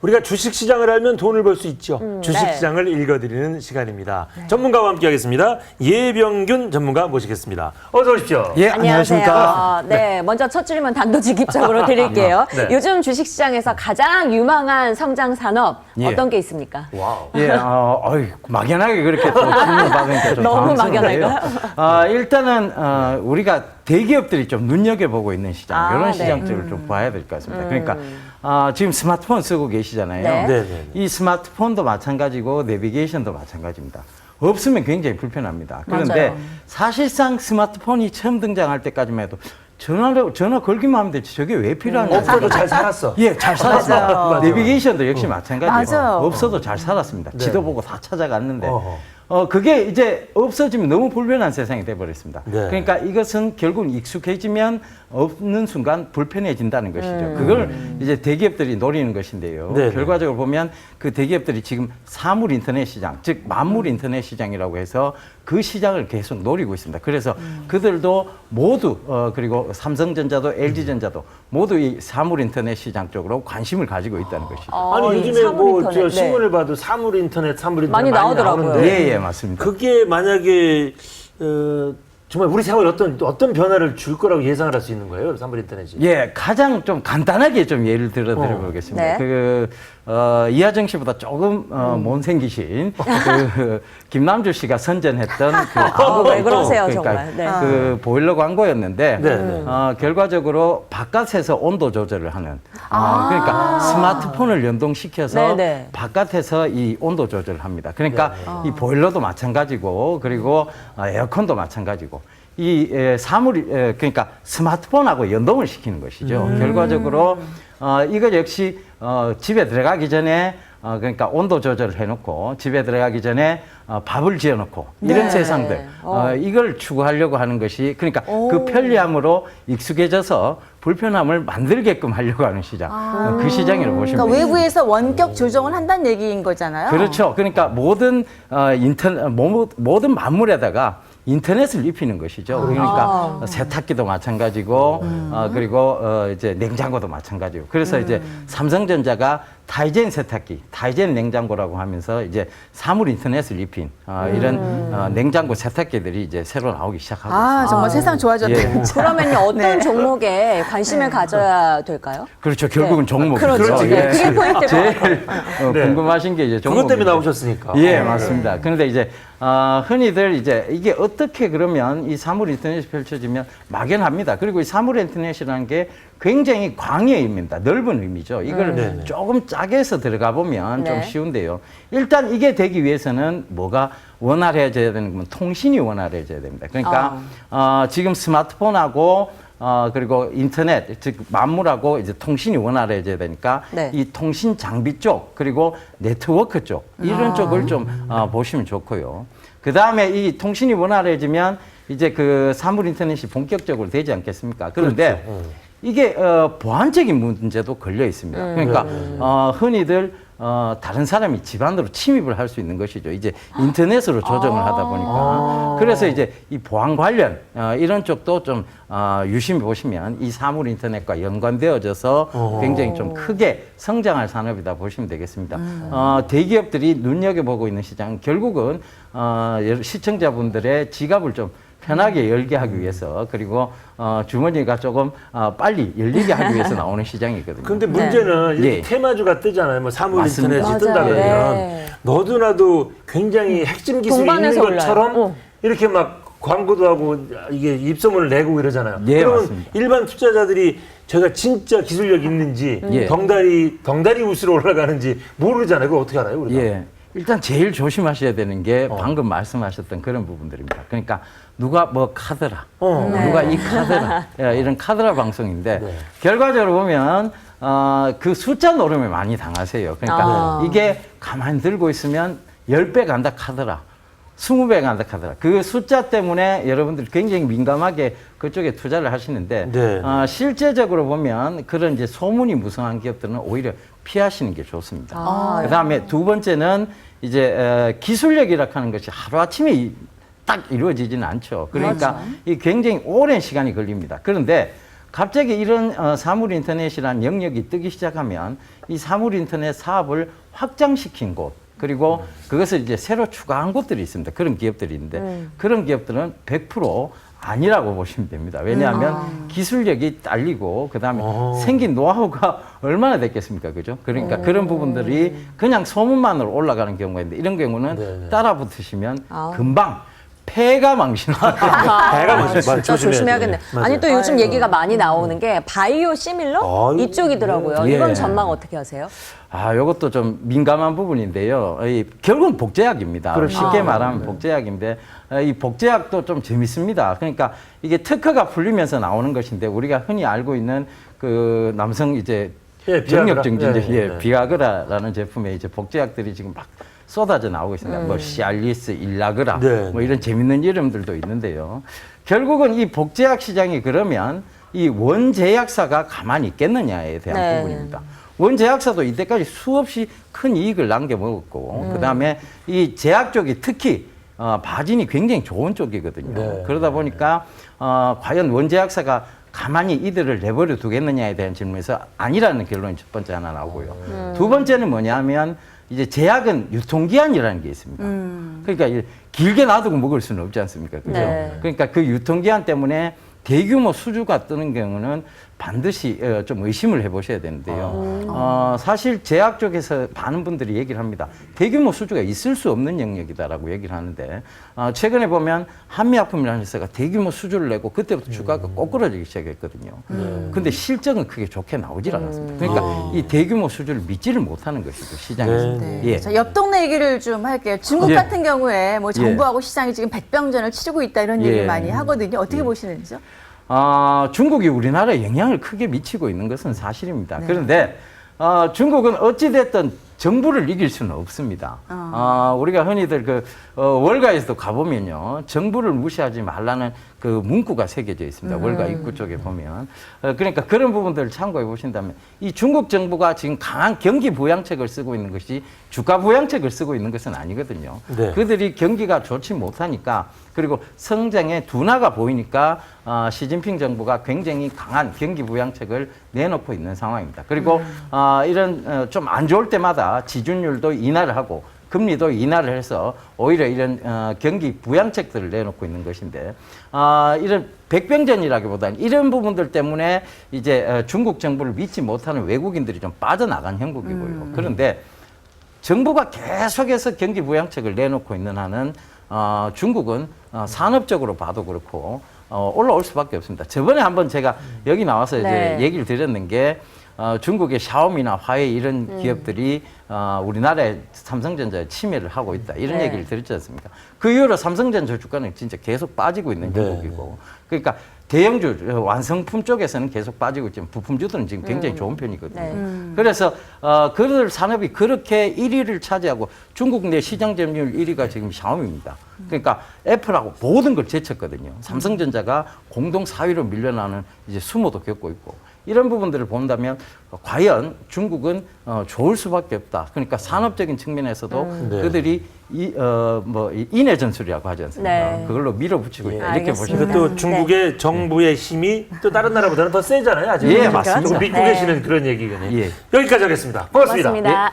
우리가 주식시장을 알면 돈을 벌 수 있죠. 네. 주식시장을 읽어드리는 시간입니다. 전문가와 함께하겠습니다. 예병균 전문가 모시겠습니다. 어서 오십시오. 예, 안녕하세요. 안녕하십니까. 네, 먼저 첫 질문 단도직입적으로 드릴게요. 네. 요즘 주식시장에서 가장 유망한 성장 산업 예. 어떤 게 있습니까? 와우. 예, 막연하게 그렇게 또 질문을 받으니까 좀 너무 당황스러운데요. 막연할까요? 일단은 우리가 대기업들이 좀 눈여겨보고 있는 시장, 아, 이런 네. 시장들을 좀 봐야 될 것 같습니다. 그러니까 지금 스마트폰 쓰고 계시잖아요. 네. 네, 네. 이 스마트폰도 마찬가지고 내비게이션도 마찬가지입니다. 없으면 굉장히 불편합니다. 그런데 맞아요. 사실상 스마트폰이 처음 등장할 때까지만 해도 전화 걸기만 하면 되지 저게 왜 필요한 거예요? 없어도 잘 살았어. 예, 잘 살았어요. 맞아요. 내비게이션도 역시 마찬가지예요. 맞아요. 없어도 잘 살았습니다. 지도 보고 다 찾아갔는데 어허. 그게 이제 없어지면 너무 불편한 세상이 돼버렸습니다. 네. 그러니까 이것은 결국 익숙해지면 없는 순간 불편해진다는 것이죠. 그걸 이제 대기업들이 노리는 것인데요. 네, 네. 결과적으로 보면 그 대기업들이 지금 사물 인터넷 시장, 즉 만물 인터넷 시장이라고 해서 그 시장을 계속 노리고 있습니다. 그래서 그들도 모두 그리고 삼성전자도 LG전자도 모두 이 사물 인터넷 시장 쪽으로 관심을 가지고 있다는 것이죠. 아니 이 요즘에 사물 뭐 인터넷, 저 네. 신문을 봐도 사물 인터넷 많이 나오더라고요. 나오는데 예, 맞습니다. 그게 만약에 정말 우리 생활에 어떤 변화를 줄 거라고 예상을 할 수 있는 거예요, 사물 인터넷이? 예, 가장 좀 간단하게 좀 예를 들어 드려보겠습니다. 네. 이하정 씨보다 조금 못생기신 그 김남주 씨가 선전했던 그 왜 그러세요, 그러니까 정말. 네. 그 보일러 광고였는데 네, 네. 결과적으로 바깥에서 온도 조절을 하는 그러니까 스마트폰을 연동시켜서 네, 네. 바깥에서 이 온도 조절을 합니다. 그러니까 이 보일러도 마찬가지고 그리고 에어컨도 마찬가지고 이 사물이 그러니까 스마트폰하고 연동을 시키는 것이죠. 결과적으로 이거 역시 집에 들어가기 전에 그러니까 온도 조절을 해놓고 집에 들어가기 전에 밥을 지어놓고 이런 네. 세상들 이걸 추구하려고 하는 것이 그러니까 그 편리함으로 익숙해져서 불편함을 만들게끔 하려고 하는 시장 그 시장이라고 보시면 그러니까 됩니다. 외부에서 원격 조정을 한다는 얘기인 거잖아요. 그렇죠. 그러니까 모든 모든 만물에다가 인터넷을 입히는 것이죠. 그러니까 세탁기도 마찬가지고 그리고 이제 냉장고도 마찬가지고. 그래서 이제 삼성전자가 타이젠 세탁기, 타이젠 냉장고라고 하면서 이제 사물 인터넷을 입힌 이런 냉장고 세탁기들이 이제 새로 나오기 시작하고 있습니다. 정말 세상 좋아졌다. 예. 그러면요, 어떤 네. 종목에 관심을 가져야 될까요? 그렇죠. 결국은 종목이죠. 그렇죠. 네, 그게 포인트고. 제일 네. 궁금하신 게 이제 종목. 그것 때문에 나오셨으니까. 예, 맞습니다. 그런데 이제 흔히들 이제 이게 어떻게 그러면 이 사물 인터넷이 펼쳐지면 막연합니다. 그리고 이 사물 인터넷이라는 게 굉장히 광의입니다. 넓은 의미죠. 이걸 네네. 조금 짜게 해서 들어가 보면 좀 네. 쉬운데요. 일단 이게 되기 위해서는 뭐가 원활해져야 되는 건 통신이 원활해져야 됩니다. 그러니까 지금 스마트폰하고 그리고 인터넷, 즉 만물하고 이제 통신이 원활해져야 되니까 네. 이 통신 장비 쪽 그리고 네트워크 쪽 이런 쪽을 좀 보시면 좋고요. 그 다음에 이 통신이 원활해지면 이제 그 사물 인터넷이 본격적으로 되지 않겠습니까? 그런데 이게 보안적인 문제도 걸려 있습니다. 그러니까 흔히들 다른 사람이 집 안으로 침입을 할 수 있는 것이죠. 이제 인터넷으로 조정을 하다 보니까. 그래서 이제 이 보안 관련 이런 쪽도 좀 유심히 보시면 이 사물 인터넷과 연관되어져서 굉장히 좀 크게 성장할 산업이다 보시면 되겠습니다. 대기업들이 눈여겨보고 있는 시장 결국은 시청자분들의 지갑을 좀 편하게 열게 하기 위해서 그리고 주머니가 조금 빨리 열리게 하기 위해서 나오는 시장이거든요. 근데 문제는 이렇게 예. 테마주가 뜨잖아요. 뭐 사물 맞습니다. 인터넷이 맞아요. 뜬다 그러면 네. 너도 나도 굉장히 핵심 기술이 있는 동반해서 것처럼 올라요. 이렇게 막 광고도 하고 이게 입소문을 내고 이러잖아요. 예, 그러면 맞습니다. 일반 투자자들이 제가 진짜 기술력 있는지 예. 덩다리 우스로 올라가는지 모르잖아요. 그걸 어떻게 알아요, 우리가? 예. 일단 제일 조심하셔야 되는 게 방금 말씀하셨던 그런 부분들입니다. 그러니까 누가 뭐 카더라, 누가 이 카더라, 이런 카더라 방송인데 네. 결과적으로 보면 그 숫자 노름에 많이 당하세요. 그러니까 이게 가만히 들고 있으면 10배 간다 카더라. 20배 간다 카더라. 그 숫자 때문에 여러분들이 굉장히 민감하게 그쪽에 투자를 하시는데 네. 실제적으로 보면 그런 이제 소문이 무성한 기업들은 오히려 피하시는 게 좋습니다. 그다음에 두 번째는 이제 기술력이라고 하는 것이 하루아침에 딱 이루어지지는 않죠. 그러니까 이 굉장히 오랜 시간이 걸립니다. 그런데 갑자기 이런 사물 인터넷이라는 영역이 뜨기 시작하면 이 사물 인터넷 사업을 확장시킨 곳 그리고 그것을 이제 새로 추가한 곳들이 있습니다. 그런 기업들이 있는데 그런 기업들은 100% 아니라고 보시면 됩니다. 왜냐하면 기술력이 딸리고 그다음에 생긴 노하우가 얼마나 됐겠습니까? 그죠? 그러니까 그런 부분들이 그냥 소문만으로 올라가는 경우가 있는데 이런 경우는 네네. 따라 붙으시면 금방 폐가 망신합니다. 배가 먼저 진짜 조심해야겠네. 맞아요. 아니 또 요즘 얘기가 많이 나오는 게 바이오 시밀러 아이고. 이쪽이더라고요. 예. 이건 전망 어떻게 하세요? 이것도 좀 민감한 부분인데요. 결국은 복제약입니다. 쉽게 말하면 복제약인데 이 복제약도 좀 재밌습니다. 그러니까 이게 특허가 풀리면서 나오는 것인데 우리가 흔히 알고 있는 그 남성 이제 예, 정력 비아그라. 증진제 예, 예. 비아그라라는 제품에 이제 복제약들이 지금 막 쏟아져 나오고 있습니다. 뭐 시알리스, 일라그라 네. 뭐 이런 재밌는 이름들도 있는데요. 결국은 이 복제약 시장이 그러면 이 원제약사가 가만히 있겠느냐에 대한 네. 부분입니다. 원제약사도 이때까지 수없이 큰 이익을 남겨먹었고 그다음에 이 제약 쪽이 특히 마진이 굉장히 좋은 쪽이거든요. 네. 그러다 보니까 과연 원제약사가 가만히 이들을 내버려 두겠느냐에 대한 질문에서 아니라는 결론이 첫 번째 하나 나오고요. 두 번째는 뭐냐면 이제 제약은 유통기한이라는 게 있습니다. 그러니까 이제 길게 놔두고 먹을 수는 없지 않습니까? 그죠? 네. 그러니까 그 유통기한 때문에 대규모 수주가 뜨는 경우는 반드시 좀 의심을 해보셔야 되는데요. 사실 제약 쪽에서 많은 분들이 얘기를 합니다. 대규모 수주가 있을 수 없는 영역이다라고 얘기를 하는데 최근에 보면 한미약품이라는 회사가 대규모 수주를 내고 그때부터 주가가 꼬꾸라지기 시작했거든요. 근데 실적은 크게 좋게 나오질 않았습니다. 그러니까 이 대규모 수주를 믿지를 못하는 것이죠, 시장에서. 네. 예. 자, 옆 동네 얘기를 좀 할게요. 중국 예. 같은 경우에 뭐 정부하고 시장이 지금 백병전을 치르고 있다 이런 얘기 예. 많이 하거든요. 어떻게 보시는지요? 중국이 우리나라에 영향을 크게 미치고 있는 것은 사실입니다. 그런데 중국은 어찌됐든 정부를 이길 수는 없습니다. 우리가 흔히들 그 월가에서도 가보면요. 정부를 무시하지 말라는 그 문구가 새겨져 있습니다. 월가 입구 쪽에 보면. 그러니까 그런 부분들을 참고해 보신다면 이 중국 정부가 지금 강한 경기 부양책을 쓰고 있는 것이 주가 부양책을 쓰고 있는 것은 아니거든요. 네. 그들이 경기가 좋지 못하니까 그리고 성장의 둔화가 보이니까 시진핑 정부가 굉장히 강한 경기 부양책을 내놓고 있는 상황입니다. 그리고 이런 좀 안 좋을 때마다 지준율도 인하를 하고 금리도 인하를 해서 오히려 이런 경기 부양책들을 내놓고 있는 것인데 이런 백병전이라기보다는 이런 부분들 때문에 이제 중국 정부를 믿지 못하는 외국인들이 좀 빠져나간 형국이고요. 그런데 정부가 계속해서 경기 부양책을 내놓고 있는 한은 중국은 산업적으로 봐도 그렇고 올라올 수밖에 없습니다. 저번에 한번 제가 여기 나와서 네. 이제 얘기를 드렸는 게 중국의 샤오미나 화웨이 이런 기업들이 우리나라의 삼성전자에 침해를 하고 있다 이런 네. 얘기를 드렸지 않습니까? 그 이후로 삼성전자 주가는 진짜 계속 빠지고 있는 네. 형국이고 그러니까 대형주 완성품 쪽에서는 계속 빠지고 있지만 부품주들은 지금 굉장히 좋은 편이거든요. 네. 그래서 그들 산업이 그렇게 1위를 차지하고 중국 내 시장 점유율 1위가 지금 샤오미입니다. 그러니까 애플하고 모든 걸 제쳤거든요. 삼성전자가 공동 4위로 밀려나는 이제 수모도 겪고 있고 이런 부분들을 본다면 과연 중국은 좋을 수밖에 없다. 그러니까 산업적인 측면에서도 네. 그들이 인해 전술이라고 하지 않습니까? 네. 그걸로 밀어붙이고 있다. 예, 이렇게 보시면 알겠습니다. 근데 또 중국의 정부의 힘이 또 다른 나라보다는 더 세잖아요. 아직. 예, 맞습니다. 또 믿고 네. 계시는 그런 얘기군요. 예. 여기까지 하겠습니다. 고맙습니다. 고맙습니다. 예,